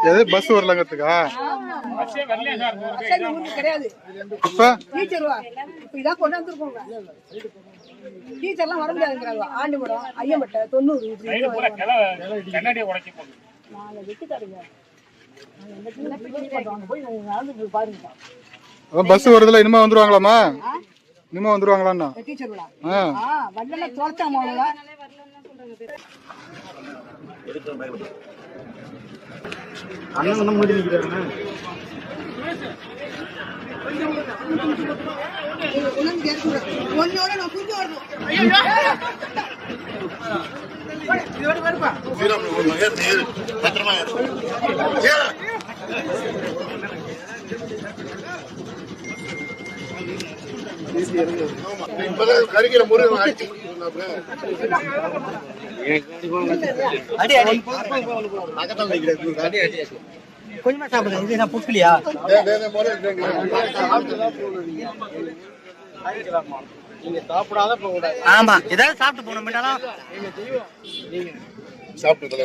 எது பஸ் வரலங்கிறதுக்கா? கிடையாது. இதான் கொண்டு வந்துருக்கோங்க. டீச்சர்லாம் வர முடியாதுங்கிறாங்க. ஆண்டிபுரம், ஐயம்பட்டை, 90 பஸ் வருதுல இனிமே வந்துருவாங்களாமா? இனிமே வந்துருவாங்களான்னா அண்ணன் மூடி நிற்கிறாருண்ணே. கறிக்கிற முருகன் கொஞ்சமா சாப்பிடுங்க. இது நான் புட்கலையா? நீங்க சாப்பிடாத போக கூடாது. ஆமா, ஏதாவது சாப்பிட்டு போகணும். சாப்பிட்டு